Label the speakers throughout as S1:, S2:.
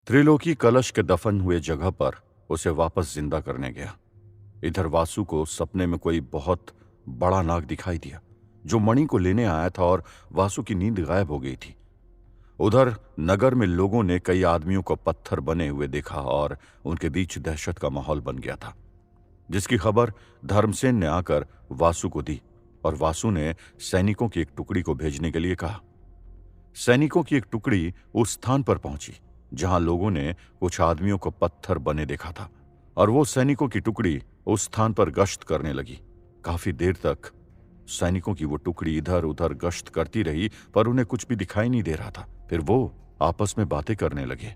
S1: त्रिलोकी कलश के दफन हुए जगह पर उसे वापस जिंदा करने गया। इधर वासु को सपने में कोई बहुत बड़ा नाग दिखाई दिया जो मणि को लेने आया था और वासु की नींद गायब हो गई थी। उधर नगर में लोगों ने कई आदमियों को पत्थर बने हुए देखा और उनके बीच दहशत का माहौल बन गया था, जिसकी खबर धर्मसेन ने आकर वासु को दी और वासु ने सैनिकों की एक टुकड़ी को भेजने के लिए कहा। सैनिकों की एक टुकड़ी उस स्थान पर पहुंची जहां लोगों ने कुछ आदमियों को पत्थर बने देखा था और वो सैनिकों की टुकड़ी उस स्थान पर गश्त करने लगी। काफी देर तक सैनिकों की वो टुकड़ी इधर उधर गश्त करती रही पर उन्हें कुछ भी दिखाई नहीं दे रहा था। फिर वो आपस में बातें करने लगे।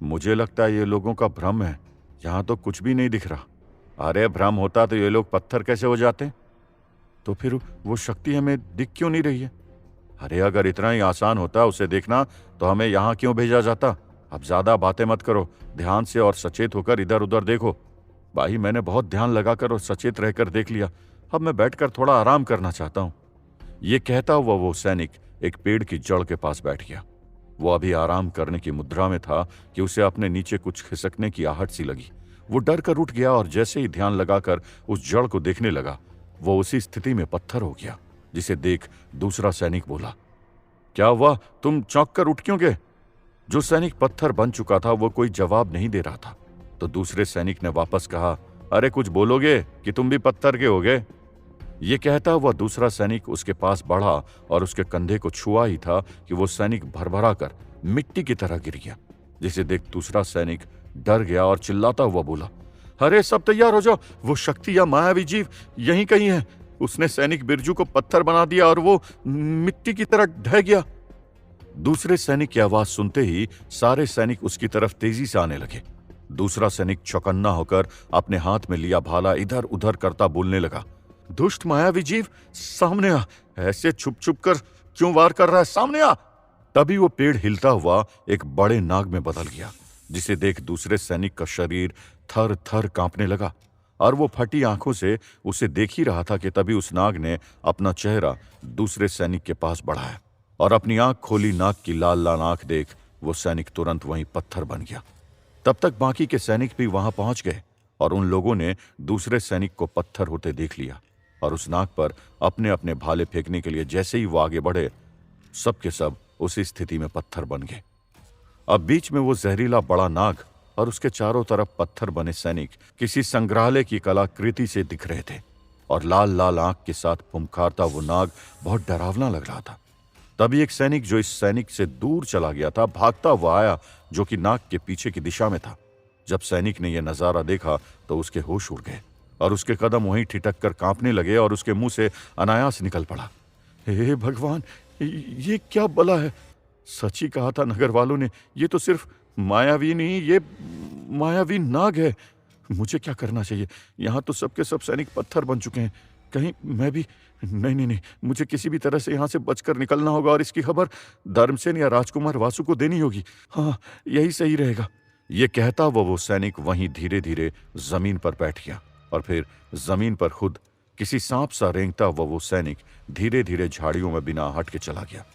S1: मुझे लगता है ये लोगों का भ्रम है, यहां तो कुछ भी नहीं दिख रहा। अरे भ्रम होता तो ये लोग पत्थर कैसे हो जाते? तो फिर वो शक्ति हमें दिख क्यों नहीं रही है? अरे अगर इतना ही आसान होता उसे देखना तो हमें यहां क्यों भेजा जाता? अब ज्यादा बातें मत करो, ध्यान से और सचेत होकर इधर उधर देखो। भाई मैंने बहुत ध्यान लगाकर और सचेत रहकर देख लिया, अब मैं बैठकर थोड़ा आराम करना चाहता हूं। ये कहता हुआ वो सैनिक एक पेड़ की जड़ के पास बैठ गया। वो अभी आराम करने की मुद्रा में था कि उसे अपने नीचे कुछ खिसकने की आहट सी लगी। वो डर कर उठ गया और जैसे ही ध्यान लगाकर उस जड़ को देखने लगा, वो उसी स्थिति में पत्थर हो गया, जिसे देख दूसरा सैनिक बोला, क्या हुआ, तुम चौंक कर उठ क्यों गए? जो सैनिक पत्थर बन चुका था वो कोई जवाब नहीं दे रहा था। तो दूसरे सैनिक ने वापस कहा, अरे कुछ बोलोगे कि तुम भी पत्थर के हो गए? ये कहता हुआ दूसरा सैनिक उसके पास बढ़ा और उसके कंधे को छुआ ही था कि वो सैनिक भरभरा कर मिट्टी की तरह गिर गया, जिसे देख दूसरा सैनिक डर गया और चिल्लाता हुआ बोला, अरे सब तैयार हो जाओ, वो शक्ति या मायावी जीव यहीं कहीं है। उसने सैनिक बिरजू को पत्थर बना दिया और वो मिट्टी की तरह ढह गया। दूसरे सैनिक की आवाज सुनते ही सारे सैनिक उसकी तरफ तेजी से आने लगे। दूसरा सैनिक चौकन्ना होकर अपने हाथ में लिया भाला इधर उधर करता बोलने लगा, दुष्ट मायावी जीव सामने आ, ऐसे छुप छुप कर क्यों वार कर रहा है, सामने आ। तभी वो पेड़ हिलता हुआ एक बड़े नाग में बदल गया, जिसे देख दूसरे सैनिक का शरीर थर थर कांपने लगा और वो फटी आंखों से उसे देख ही रहा था कि तभी उस नाग ने अपना चेहरा दूसरे सैनिक के पास बढ़ाया और अपनी आंख खोली नाग की लाल लाल आंख देख वो सैनिक तुरंत वहीं पत्थर बन गया। तब तक बाकी के सैनिक भी वहां पहुंच गए और उन लोगों ने दूसरे सैनिक को पत्थर होते देख लिया और उस नाग पर अपने अपने भाले फेंकने के लिए जैसे ही वो आगे बढ़े, सब के सब उसी स्थिति में पत्थर बन गए। अब बीच में वो जहरीला बड़ा नाग और उसके चारों तरफ पत्थर बने सैनिक किसी संग्रहालय की कलाकृति से दिख रहे थे और लाल लाल आंख के साथ फुंकारता वो नाग बहुत डरावना लग रहा था। तभी एक सैनिक जो इस सैनिक से दूर चला गया था भागता हुआ आया, जो कि नाग के पीछे की दिशा में था। जब सैनिक ने यह नजारा देखा तो उसके होश उड़ गए और उसके कदम वहीं ठिठक कर कांपने लगे और उसके मुंह से अनायास निकल पड़ा, हे भगवान, ये क्या बला है? सच ही कहा था नगर वालों ने, ये तो सिर्फ मायावी नहीं, ये मायावी नाग है। मुझे क्या करना चाहिए? यहाँ तो सबके सब सैनिक पत्थर बन चुके हैं, कहीं मैं भी नहीं नहीं नहीं, मुझे किसी भी तरह से यहाँ से बचकर निकलना होगा और इसकी खबर धर्मसेन या राजकुमार वासु को देनी होगी। हाँ, यही सही रहेगा। ये कहता वो सैनिक वहीं धीरे धीरे जमीन पर बैठ गया और फिर जमीन पर खुद किसी सांप सा रेंगता वो सैनिक धीरे धीरे झाड़ियों में बिना हट के चला गया।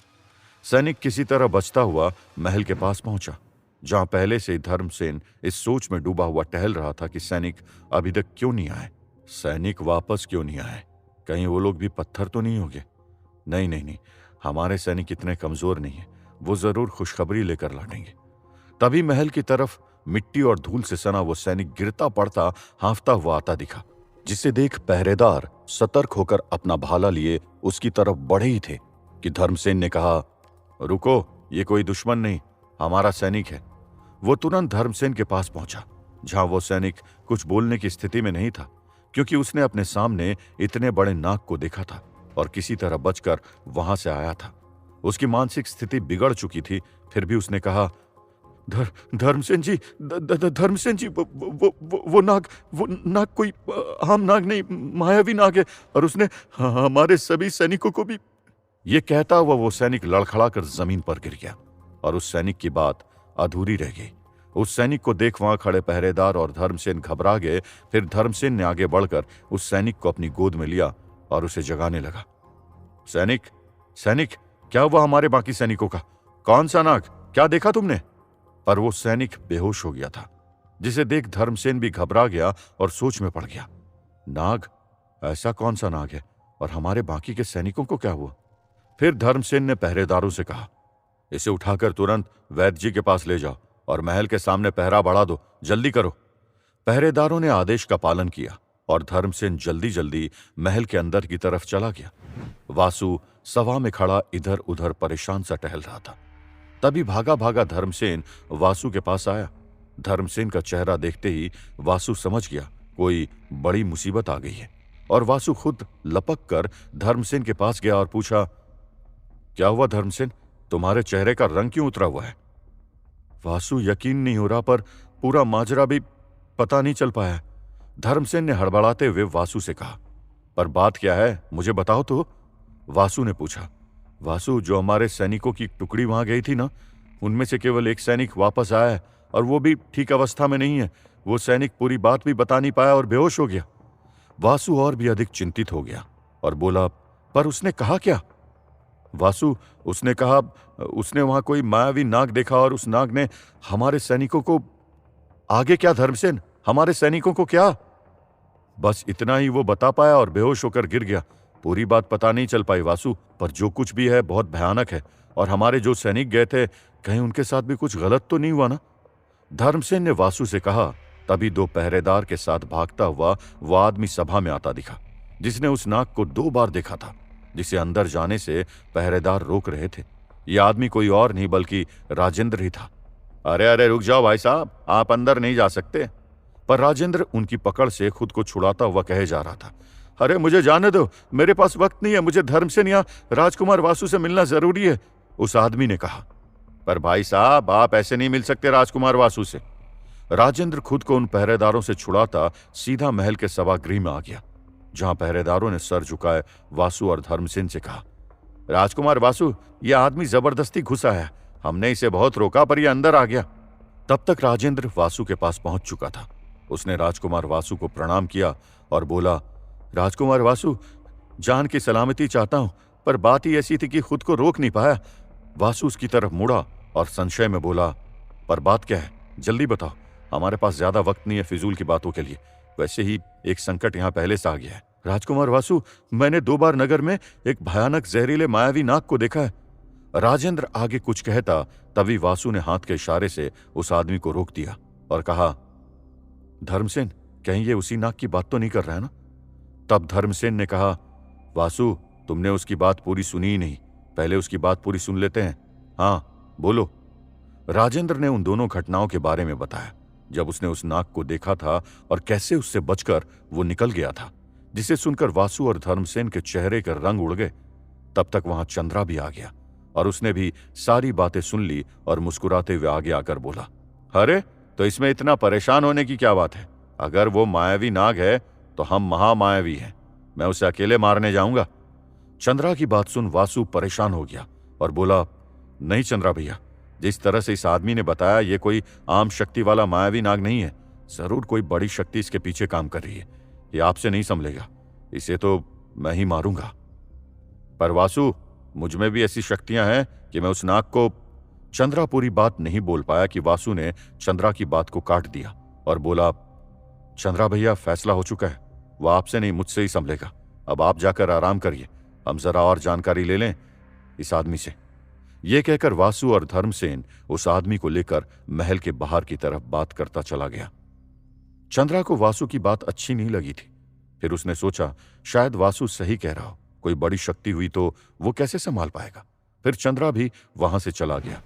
S1: सैनिक किसी तरह बचता हुआ महल के पास पहुंचा, जहां पहले से ही धर्मसेन इस सोच में डूबा हुआ टहल रहा था कि सैनिक अभी तक क्यों नहीं आए, सैनिक वापस क्यों नहीं आए, कहीं वो लोग भी पत्थर तो नहीं हो गए। नहीं नहीं नहीं, हमारे सैनिक इतने कमजोर नहीं है, वो जरूर खुशखबरी लेकर लौटेंगे। तभी महल की तरफ मिट्टी और धूल से सना वो सैनिक गिरता पड़ता हांफता हुआ आता दिखा, जिसे देख पहरेदार सतर्क होकर अपना भाला लिए उसकी तरफ बढ़े ही थे कि धर्मसेन ने कहा, रुको, ये कोई दुश्मन नहीं, हमारा सैनिक है। वो तुरंत धर्मसेन के पास पहुंचा, जहां वो सैनिक कुछ बोलने की स्थिति में नहीं था, क्योंकि उसने अपने सामने इतने बड़े नाग को देखा था और किसी तरह बचकर वहां से आया था। उसकी मानसिक स्थिति बिगड़ चुकी थी, फिर भी उसने कहा, धर्मसेन जी, धर्मसेन जी, वो नाग कोई आम नाग नहीं, मायावी नाग है और उसने हमारे सभी सैनिकों को भी। ये कहता हुआ वो सैनिक लड़खड़ा कर जमीन पर गिर गया और उस सैनिक की बात अधूरी रह गई। उस सैनिक को देख वहां खड़े पहरेदार और धर्मसेन घबरा गए। फिर धर्मसेन ने आगे बढ़कर उस सैनिक को अपनी गोद में लिया और उसे जगाने लगा। सैनिक, सैनिक, क्या हुआ हमारे बाकी सैनिकों का? कौन सा नाग, क्या देखा तुमने? पर वो सैनिक बेहोश हो गया था, जिसे देख धर्मसेन भी घबरा गया और सोच में पड़ गया। नाग? ऐसा कौन सा नाग है, और हमारे बाकी के सैनिकों को क्या हुआ? फिर धर्मसेन ने पहरेदारों से कहा, इसे उठाकर तुरंत वैद्य जी के पास ले जाओ और महल के सामने पहरा बढ़ा दो, जल्दी करो। पहरेदारों ने आदेश का पालन किया और धर्मसेन जल्दी जल्दी महल के अंदर की तरफ चला गया। वासु सभा में खड़ा इधर उधर परेशान सा टहल रहा था। तभी भागा भागा धर्मसेन वासु के पास आया। धर्मसेन का चेहरा देखते ही वासु समझ गया कोई बड़ी मुसीबत आ गई है, और वासु खुद लपक कर धर्मसेन के पास गया और पूछा, क्या हुआ धर्मसेन, तुम्हारे चेहरे का रंग क्यों उतरा हुआ है? वासु यकीन नहीं हो रहा, पर पूरा माजरा भी पता नहीं चल पाया। धर्मसेन ने हड़बड़ाते हुए वासु से कहा, पर बात क्या है, मुझे बताओ तो। वासु ने पूछा, वासु, जो हमारे सैनिकों की टुकड़ी वहां गई थी ना, उनमें से केवल एक सैनिक वापस आया है, और वो भी ठीक अवस्था में नहीं है। वो सैनिक पूरी बात भी बता नहीं पाया और बेहोश हो गया। वासु और भी अधिक चिंतित हो गया और बोला, पर उसने कहा क्या? वासु, उसने कहा उसने वहां कोई मायावी नाग देखा और उस नाग ने हमारे सैनिकों को। आगे क्या धर्मसेन, हमारे सैनिकों को क्या? बस इतना ही वो बता पाया और बेहोश होकर गिर गया। पूरी बात पता नहीं चल पाई वासु, पर जो कुछ भी है बहुत भयानक है, और हमारे जो सैनिक गए थे, कहीं उनके साथ भी कुछ गलत तो नहीं हुआ ना? धर्मसेन ने वासु से कहा। तभी 2 पहरेदार के साथ भागता हुआ वो आदमी सभा में आता दिखा, जिसने उस नाग को 2 बार देखा था, जिसे अंदर जाने से पहरेदार रोक रहे थे। यह आदमी कोई और नहीं बल्कि राजेंद्र ही था। अरे अरे रुक जाओ भाई साहब, आप अंदर नहीं जा सकते। पर राजेंद्र उनकी पकड़ से खुद को छुड़ाता हुआ कहे जा रहा था, अरे मुझे जाने दो, मेरे पास वक्त नहीं है, मुझे धर्मसेन या राजकुमार वासु से मिलना जरूरी है। उस आदमी ने कहा, पर भाई साहब, आप ऐसे नहीं मिल सकते राजकुमार वासु से। राजेंद्र खुद को उन पहरेदारों से छुड़ाता सीधा महल के सभागृह में आ गया, जहां पहरेदारों ने सर झुकाए वासु और धर्मसेन से कहा, राजकुमार वासु, यह आदमी जबरदस्ती घुस आया, हमने इसे बहुत रोका पर यह अंदर आ गया। तब तक राजेंद्र वासु के पास पहुंच चुका था। उसने राजकुमार वासु को प्रणाम किया और बोला, राजकुमार वासु, जान की सलामती चाहता हूं, पर बात ही ऐसी थी कि खुद को रोक नहीं पाया। वासु उसकी तरफ मुड़ा और संशय में बोला, पर बात क्या है, जल्दी बताओ, हमारे पास ज्यादा वक्त नहीं है फिजूल की बातों के लिए, वैसे ही एक संकट यहां पहले से आ गया है। राजकुमार वासु, मैंने 2 बार नगर में एक भयानक जहरीले मायावी नाग को देखा है। राजेंद्र आगे कुछ कहता, तभी वासु ने हाथ के इशारे से उस आदमी को रोक दिया और कहा, धर्मसेन, कहीं ये उसी नाग की बात तो नहीं कर रहा है ना? तब धर्मसेन ने कहा, वासु, तुमने उसकी बात पूरी सुनी ही नहीं, पहले उसकी बात पूरी सुन लेते हैं। हाँ बोलो। राजेंद्र ने उन दोनों घटनाओं के बारे में बताया, जब उसने उस नाग को देखा था और कैसे उससे बचकर वो निकल गया था, जिसे सुनकर वासु और धर्मसेन के चेहरे के रंग उड़ गए। तब तक वहां चंद्रा भी आ गया और उसने भी सारी बातें सुन ली और मुस्कुराते हुए आगे आकर बोला, अरे तो इसमें इतना परेशान होने की क्या बात है? अगर वो मायावी नाग है तो हम महामायावी हैं, मैं उसे अकेले मारने जाऊंगा। चंद्रा की बात सुन वासु परेशान हो गया और बोला, नहीं चंद्रा भैया, जिस तरह से इस आदमी ने बताया, ये कोई आम शक्ति वाला मायावी नाग नहीं है, जरूर कोई बड़ी शक्ति इसके पीछे काम कर रही है। ये आपसे नहीं संभलेगा, इसे तो मैं ही मारूंगा। पर वासु, मुझमें भी ऐसी शक्तियां हैं कि मैं उस नाग को। चंद्रा पूरी बात नहीं बोल पाया कि वासु ने चंद्रा की बात को काट दिया और बोला, चंद्रा भैया, फैसला हो चुका है, वह आपसे नहीं मुझसे ही संभलेगा। अब आप जाकर आराम करिए, हम जरा और जानकारी ले लें इस आदमी से। यह कहकर वासु और धर्मसेन उस आदमी को लेकर महल के बाहर की तरफ बात करता चला गया। चंद्रा को वासु की बात अच्छी नहीं लगी थी। फिर उसने सोचा, शायद वासु सही कह रहा हो, कोई बड़ी शक्ति हुई तो वो कैसे संभाल पाएगा। फिर चंद्रा भी वहां से चला गया।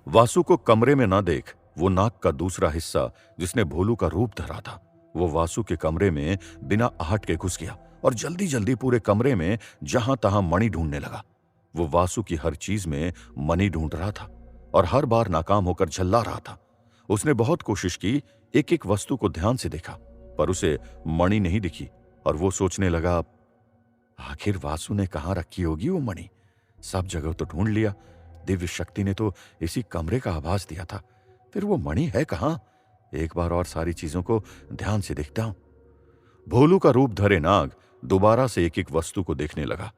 S1: वासु को कमरे में ना देख वो नाग का दूसरा हिस्सा, जिसने भोलू का रूप धरा था, वो वासु के कमरे में बिना आहट के घुस गया और जल्दी जल्दी पूरे कमरे में जहां तहां मणि ढूंढने लगा। वो वासु की हर चीज में मणि ढूंढ रहा था और हर बार नाकाम होकर झल्ला रहा था। उसने बहुत कोशिश की, एक एक वस्तु को ध्यान से देखा, पर उसे मणि नहीं दिखी और वो सोचने लगा, आखिर वासु ने कहां रखी होगी वो मणि? सब जगह तो ढूंढ लिया, दिव्य शक्ति ने तो इसी कमरे का आभास दिया था, फिर वो मणि है कहां? एक बार और सारी चीजों को ध्यान से देखता हूं। भोलू का रूप धरे नाग दोबारा से एक एक वस्तु को देखने लगा।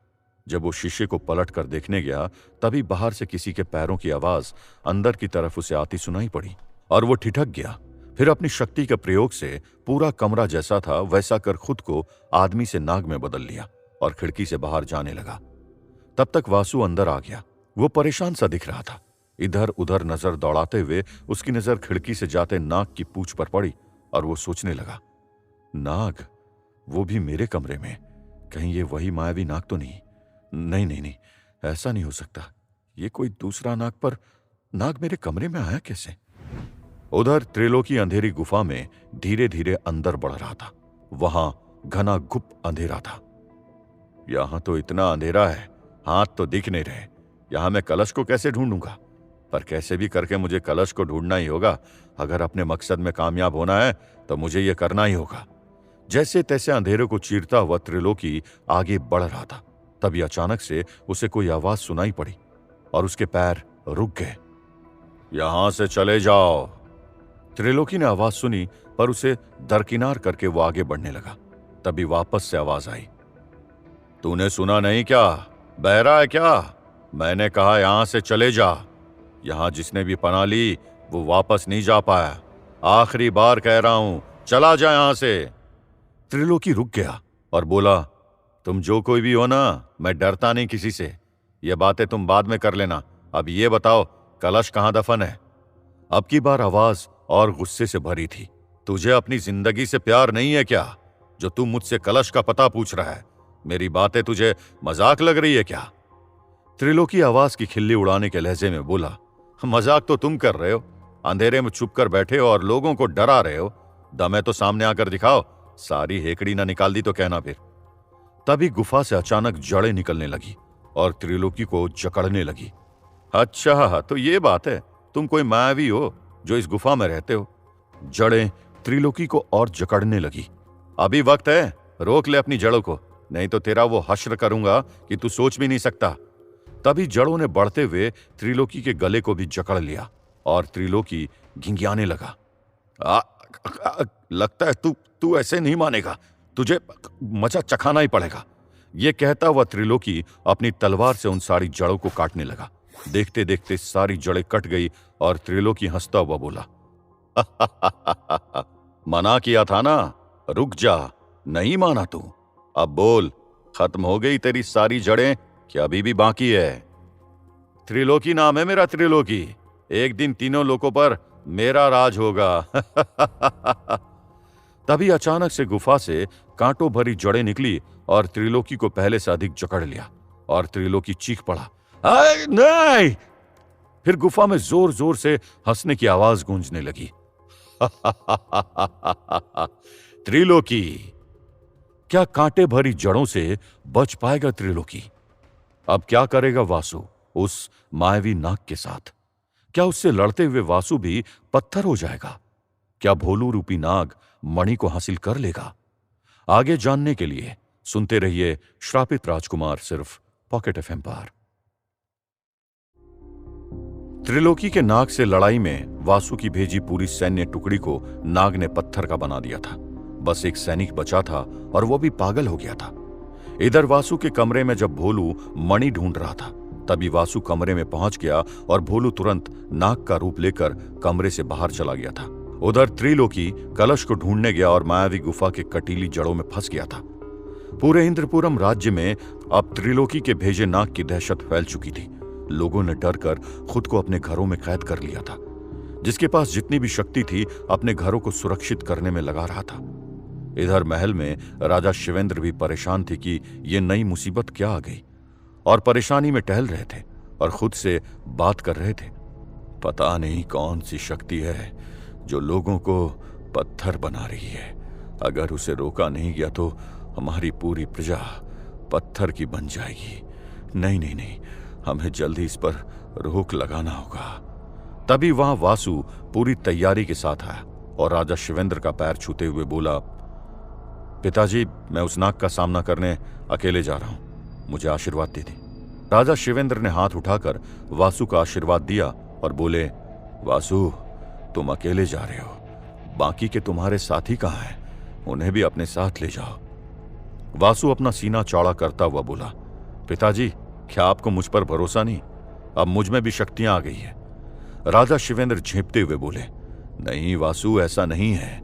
S1: जब वो शीशे को पलट कर देखने गया तभी बाहर से किसी के पैरों की आवाज अंदर की तरफ उसे आती सुनाई पड़ी और वो ठिठक गया। फिर अपनी शक्ति के प्रयोग से पूरा कमरा जैसा था वैसा कर खुद को आदमी से नाग में बदल लिया और खिड़की से बाहर जाने लगा। तब तक वासु अंदर आ गया। वो परेशान सा दिख रहा था। इधर उधर नजर दौड़ाते हुए उसकी नजर खिड़की से जाते नाग की पूंछ पर पड़ी और वो सोचने लगा, नाग, वो भी मेरे कमरे में, कहीं ये वही मायावी नाग तो नहीं? नहीं नहीं नहीं, ऐसा नहीं हो सकता। ये कोई दूसरा नाग, पर नाग मेरे कमरे में आया कैसे? उधर त्रिलोकी अंधेरी गुफा में धीरे धीरे अंदर बढ़ रहा था। वहां घना गुप्त अंधेरा था। यहां तो इतना अंधेरा है, हाथ तो दिख नहीं रहे। यहां मैं कलश को कैसे ढूंढूंगा? पर कैसे भी करके मुझे कलश को ढूंढना ही होगा। अगर अपने मकसद में कामयाब होना है तो मुझे यह करना ही होगा। जैसे तैसे अंधेरे को चीरता हुआ त्रिलोकी आगे बढ़ रहा था। तभी अचानक से उसे कोई आवाज सुनाई पड़ी और उसके पैर रुक गए। यहां से चले जाओ। त्रिलोकी ने आवाज सुनी पर उसे दरकिनार करके वो आगे बढ़ने लगा। तभी वापस से आवाज आई, तूने सुना नहीं क्या? बहरा है क्या? मैंने कहा यहां से चले जा। यहां जिसने भी पनाह ली वो वापस नहीं जा पाया। आखिरी बार कह रहा हूं, चला जा यहां से। त्रिलोकी रुक गया और बोला, तुम जो कोई भी हो ना, मैं डरता नहीं किसी से। ये बातें तुम बाद में कर लेना। अब ये बताओ, कलश कहां दफन है? अब की बार आवाज और गुस्से से भरी थी। तुझे अपनी जिंदगी से प्यार नहीं है क्या, जो तू मुझसे कलश का पता पूछ रहा है? मेरी बातें तुझे मजाक लग रही है क्या? त्रिलोकी आवाज की खिल्ली उड़ाने के लहजे में बोला, मजाक तो तुम कर रहे हो। अंधेरे में छुप कर बैठे हो और लोगों को डरा रहे हो। दम है तो सामने आकर दिखाओ। सारी हेकड़ी ना निकाल दी तो कहना फिर। तभी गुफा से अचानक जड़ें निकलने लगी और त्रिलोकी को जकड़ने लगी। अच्छा, तो ये बात है, तुम कोई मायावी हो जो इस गुफा में रहते हो। जड़ें त्रिलोकी को और जकड़ने लगी। अभी वक्त है, रोक ले अपनी जड़ों को, नहीं तो तेरा वो हश्र करूंगा कि तू सोच भी नहीं सकता। तभी जड़ों ने बढ़ते हुए त्रिलोकी के गले को भी जकड़ लिया और त्रिलोकी घिंघियाने लगा। लगता है तू ऐसे नहीं मानेगा, तुझे मजा चखाना ही पड़ेगा। यह कहता हुआ त्रिलोकी अपनी तलवार से उन सारी जड़ों को काटने लगा। देखते देखते सारी जड़ें कट गई और त्रिलोकी हंसता हुआ बोला, मना किया था ना, रुक जा। नहीं माना तू? अब बोल, खत्म हो गई तेरी सारी जड़ें कि अभी भी बाकी है? त्रिलोकी नाम है मेरा, त्रिलोकी। एक दिन तीनों लोकों पर मेरा राज होगा। तभी अचानक से गुफा से कांटों भरी जड़ें निकली और त्रिलोकी को पहले से अधिक जकड़ लिया और त्रिलोकी चीख पड़ा, नहीं! फिर गुफा में जोर जोर से हंसने की आवाज गूंजने लगी। त्रिलोकी, क्या कांटे भरी जड़ों से बच पाएगा त्रिलोकी? अब क्या करेगा वासु उस मायावी नाग के साथ? क्या उससे लड़ते हुए वासु भी पत्थर हो जाएगा? क्या भोलू रूपी नाग मणि को हासिल कर लेगा? आगे जानने के लिए सुनते रहिए श्रापित राजकुमार, सिर्फ पॉकेट एफएम पर। त्रिलोकी के नाग से लड़ाई में वासु की भेजी पूरी सैन्य टुकड़ी को नाग ने पत्थर का बना दिया था। बस एक सैनिक बचा था और वो भी पागल हो गया था। इधर वासु के कमरे में जब भोलू मणि ढूंढ रहा था तभी वासु कमरे में पहुंच गया और भोलू तुरंत नाग का रूप लेकर कमरे से बाहर चला गया था। उधर त्रिलोकी कलश को ढूंढने गया और मायावी गुफा के कटीली जड़ों में फंस गया था। पूरे इंद्रपुरम राज्य में अब त्रिलोकी के भेजे नाग की दहशत फैल चुकी थी। लोगों ने डरकर खुद को अपने घरों में कैद कर लिया था। जिसके पास जितनी भी शक्ति थी अपने घरों को सुरक्षित करने में लगा रहा था। इधर महल में राजा शिवेंद्र भी परेशान थे कि ये नई मुसीबत क्या आ गई, और परेशानी में टहल रहे थे और खुद से बात कर रहे थे। पता नहीं कौन सी शक्ति है जो लोगों को पत्थर बना रही है। अगर उसे रोका नहीं गया तो हमारी पूरी प्रजा पत्थर की बन जाएगी। नहीं नहीं नहीं, हमें जल्दी इस पर रोक लगाना होगा। तभी वहां वासु पूरी तैयारी के साथ आया और राजा शिवेंद्र का पैर छूते हुए बोला, पिताजी, मैं उस नाग का सामना करने अकेले जा रहा हूं, मुझे आशीर्वाद दे दी। राजा शिवेंद्र ने हाथ उठाकर वासु का आशीर्वाद दिया और बोले, वासु, तुम अकेले जा रहे हो, बाकी के तुम्हारे साथी कहां हैं? उन्हें भी अपने साथ ले जाओ। वासु अपना सीना चौड़ा करता हुआ बोला, पिताजी, क्या आपको मुझ पर भरोसा नहीं? अब मुझ में भी शक्तियां आ गई है। राजा शिवेंद्र झेंपते हुए बोले, नहीं वासु, ऐसा नहीं है।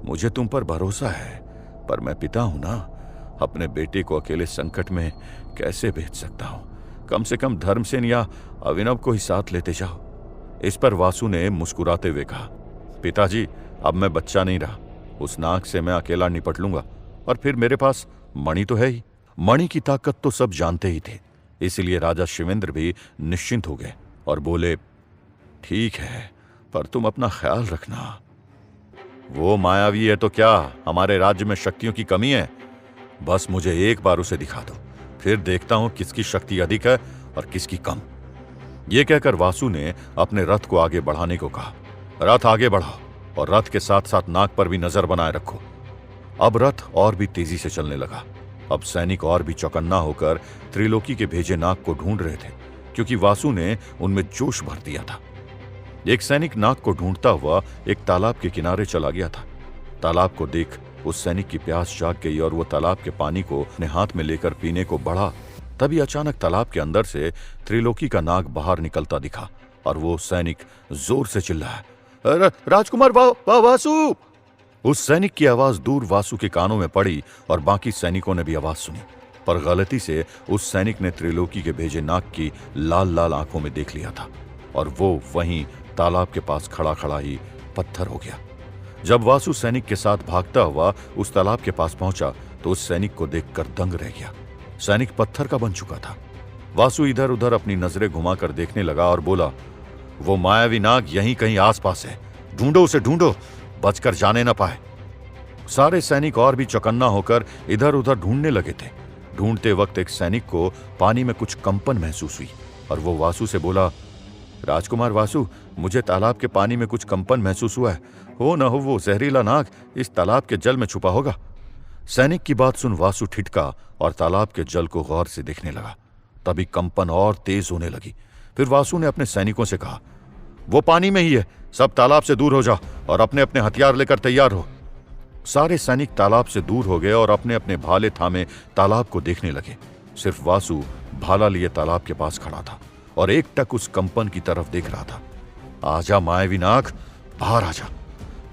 S1: मुझे तुम पर भरोसा है, पर मैं पिता हूं ना। अपने बेटे को अकेले संकट में कैसे भेज सकता हूं? कम से कम धर्मसेन या अभिनव को ही साथ लेते जाओ। इस पर वासु ने मुस्कुराते हुए कहा, पिताजी, अब मैं बच्चा नहीं रहा। उस नाग से मैं अकेला निपट लूंगा, और फिर मेरे पास मणि तो है ही। मणि की ताकत तो सब जानते ही थे, इसलिए राजा शिवेंद्र भी निश्चिंत हो गए और बोले, ठीक है, पर तुम अपना ख्याल रखना। वो मायावी है तो क्या हमारे राज्य में शक्तियों की कमी है? बस मुझे एक बार उसे दिखा दो, फिर देखता हूं किसकी शक्ति अधिक है और किसकी कम। यह कहकर वासु ने अपने रथ को आगे बढ़ाने को कहा। रथ आगे बढ़ाओ और रथ के साथ साथ नाग पर भी नजर बनाए रखो। अब रथ और भी तेजी से चलने लगा। अब सैनिक और भी चौकन्ना होकर त्रिलोकी के भेजे नाग को ढूंढ रहे थे, क्योंकि वासु ने उनमें जोश भर दिया था। एक सैनिक नाग को ढूंढता हुआ एक तालाब के किनारे चला गया था। तालाब को देख उस सैनिक की प्यास जाग गई और वो तालाब के पानी को अपने हाथ में लेकर पीने को बढ़ा। तभी अचानक तालाब के अंदर से त्रिलोकी का नाग बाहर निकलता दिखा और वो सैनिक जोर से चिल्लाया, राजकुमार वासु! उस सैनिक की आवाज दूर वासु के कानों में पड़ी और बाकी सैनिकों ने भी आवाज सुनी, पर गलती से उस सैनिक ने त्रिलोकी के भेजे नाग की लाल लाल आंखों में देख लिया था और वो वहीं तालाब के पास खड़ा खड़ा ही पत्थर हो गया। जब वासु सैनिक के साथ भागता हुआ उस तालाब के पास पहुंचा तो उस सैनिक को देखकर दंग रह गया। सैनिक पत्थर का बन चुका था। वासु इधर उधर अपनी नजरें घुमाकर देखने लगा और बोला, वो मायावी नाग यहीं कहीं आसपास है, ढूंढो उसे, ढूंढो, बचकर जाने न पाए। सारे सैनिक और भी चौकन्ना होकर इधर उधर ढूंढने लगे थे। ढूंढते वक्त एक सैनिक को पानी में कुछ कंपन महसूस हुई और वो वासु से बोला, राजकुमार वासु, मुझे तालाब के पानी में कुछ कंपन महसूस हुआ है। हो न हो वो जहरीला नाग इस तालाब के जल में छुपा होगा। सैनिक की बात सुन वासु ठिठका और तालाब के जल को गौर से देखने लगा। तभी कंपन और तेज होने लगी। फिर वासु ने अपने सैनिकों से कहा, वो पानी में ही है, सब तालाब से दूर हो जाओ और अपने अपने हथियार लेकर तैयार हो। सारे सैनिक तालाब से दूर हो गए और अपने अपने भाले थामे तालाब को देखने लगे। सिर्फ वासु भाला लिए तालाब के पास खड़ा था और एकटक उस कंपन की तरफ देख रहा था। आजा मायावी नाग, बाहर आजा।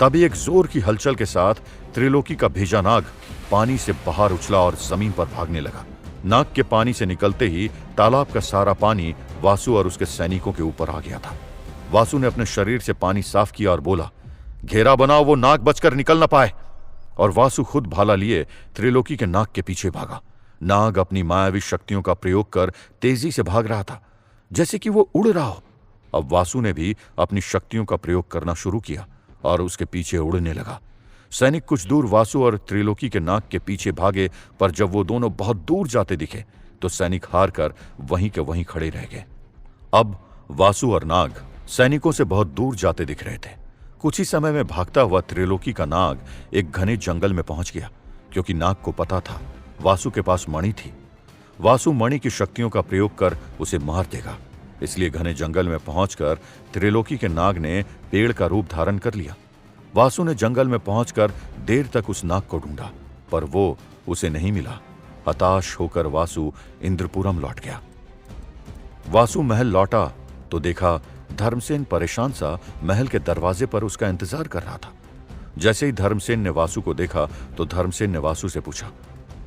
S1: तभी एक जोर की हलचल के साथ त्रिलोकी का भेजा नाग पानी से बाहर उछला और जमीन पर भागने लगा। नाग के पानी से निकलते ही तालाब का सारा पानी वासु और उसके सैनिकों के ऊपर आ गया था। वासु ने अपने शरीर से पानी साफ किया और बोला, घेरा बनाओ, वो नाग बचकर निकल न पाए। और वासु खुद भाला लिए त्रिलोकी के नाग के पीछे भागा। नाग अपनी मायावी शक्तियों का प्रयोग कर तेजी से भाग रहा था, जैसे कि वो उड़ रहा हो। अब वासु ने भी अपनी शक्तियों का प्रयोग करना शुरू किया और उसके पीछे उड़ने लगा। सैनिक कुछ दूर वासु और त्रिलोकी के नाग के पीछे भागे, पर जब वो दोनों बहुत दूर जाते दिखे तो सैनिक हार कर वहीं के वहीं खड़े रह गए। अब वासु और नाग सैनिकों से बहुत दूर जाते दिख रहे थे। कुछ ही समय में भागता हुआ त्रिलोकी का नाग एक घने जंगल में पहुंच गया, क्योंकि नाग को पता था वासु के पास मणि थी। वासु मणि की शक्तियों का प्रयोग कर उसे मार देगा, इसलिए घने जंगल में पहुंचकर त्रिलोकी के नाग ने पेड़ का रूप धारण कर लिया। वासु ने जंगल में पहुंचकर देर तक उस नाग को ढूंढा, पर वो उसे नहीं मिला। हताश होकर वासु इंद्रपुरम लौट गया। वासु महल लौटा तो देखा धर्मसेन परेशान सा महल के दरवाजे पर उसका इंतजार कर रहा था। जैसे ही धर्मसेन ने वासु को देखा तो धर्मसेन ने वासु से पूछा,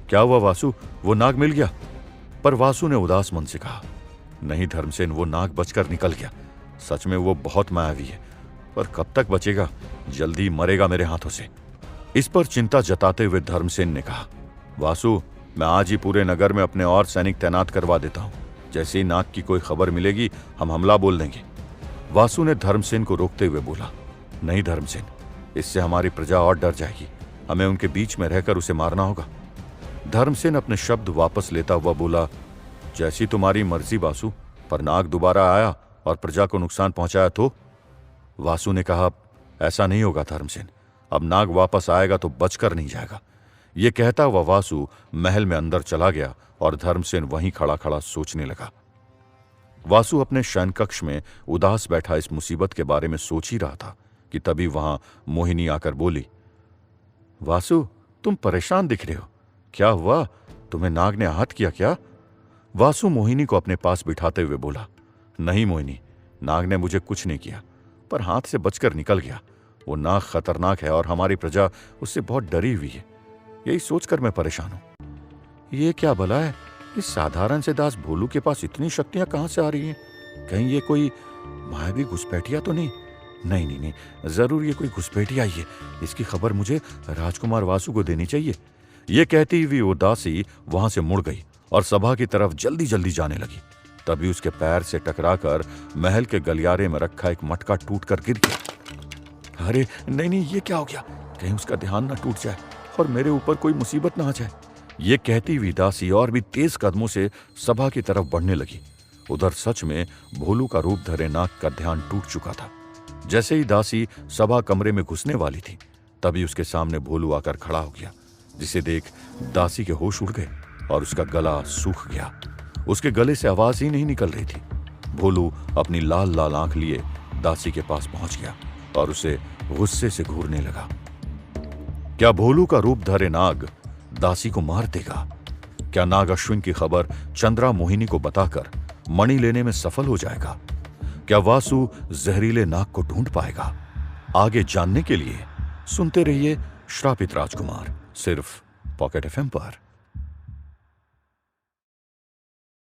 S1: क्या हुआ वासु, वो नाग मिल गया? पर वासु ने उदास मन से कहा, नहीं धर्मसेन, वो नाग बचकर निकल गया। सच में वो बहुत मायावी है, पर कब तक बचेगा, जल्दी मरेगा मेरे हाथों से। इस पर चिंता जताते हुए धर्मसेन ने कहा, वासु, मैं आज ही पूरे नगर में अपने और सैनिक तैनात करवा देता हूं। जैसे ही नाग की कोई खबर मिलेगी हम हमला बोल देंगे। वासु ने धर्मसेन को रोकते हुए बोला, नहीं धर्मसेन, इससे हमारी प्रजा और डर जाएगी। हमें उनके बीच में रहकर उसे मारना होगा। धर्मसेन अपने शब्द वापस लेता हुआ बोला, जैसी तुम्हारी मर्जी वासु, पर नाग दोबारा आया और प्रजा को नुकसान पहुंचाया तो? वासु ने कहा, ऐसा नहीं होगा धर्मसेन, अब नाग वापस आएगा तो बचकर नहीं जाएगा। ये कहता हुआ वासु महल में अंदर चला गया और धर्मसेन वहीं खड़ा खड़ा सोचने लगा। वासु अपने शयन कक्ष में उदास बैठा इस मुसीबत के बारे में सोच ही रहा था कि तभी वहां मोहिनी आकर बोली, वासु, तुम परेशान दिख रहे हो, क्या हुआ? तुम्हें नाग ने आहत किया क्या? वासु मोहिनी को अपने पास बिठाते हुए बोला, नहीं मोहिनी, नाग ने मुझे कुछ नहीं किया, पर हाथ से बचकर निकल गया। वो नाग खतरनाक है और हमारी प्रजा उससे बहुत डरी हुई है। यही सोचकर मैं परेशान हूं। ये क्या भला है, इस साधारण से दास भोलू के पास इतनी शक्तियां कहां से आ रही हैं? कहीं ये कोई मायावी घुसपैठिया तो नहीं? नहीं नहीं नहीं, जरूर ये कोई घुसपैठिया ही है। इसकी खबर मुझे राजकुमार वासु को देनी चाहिए। ये कहती हुई वो दासी वहां से मुड़ गई और सभा की तरफ जल्दी जल्दी जाने लगी। तभी उसके पैर से टकराकर महल के गलियारे में रखा एक मटका टूटकर गिर गया। अरे नहीं नहीं, ये क्या हो गया? कहीं उसका ध्यान ना टूट जाए और मेरे ऊपर कोई मुसीबत ना आ जाए। ये कहती हुई दासी और भी तेज कदमों से सभा की तरफ बढ़ने लगी। उधर सच में भोलू का रूप धरे नाग का ध्यान टूट चुका था। जैसे ही दासी सभा कमरे में घुसने वाली थी, तभी उसके सामने भोलू आकर खड़ा हो गया, जिसे देख दासी के होश उड़ गए और उसका गला सूख गया। उसके गले से आवाज ही नहीं निकल रही थी। भोलू अपनी लाल लाल आंख लिए दासी के पास पहुंच गया और उसे गुस्से से घूरने लगा। क्या भोलू का रूप धरे नाग दासी को मार देगा? क्या नाग अश्विन की खबर चंद्रा मोहिनी को बताकर मणि लेने में सफल हो जाएगा? क्या वासु जहरीले नाग को ढूंढ पाएगा? आगे जानने के लिए सुनते रहिए श्रापित राजकुमार, सिर्फ पॉकेट एफएम पर।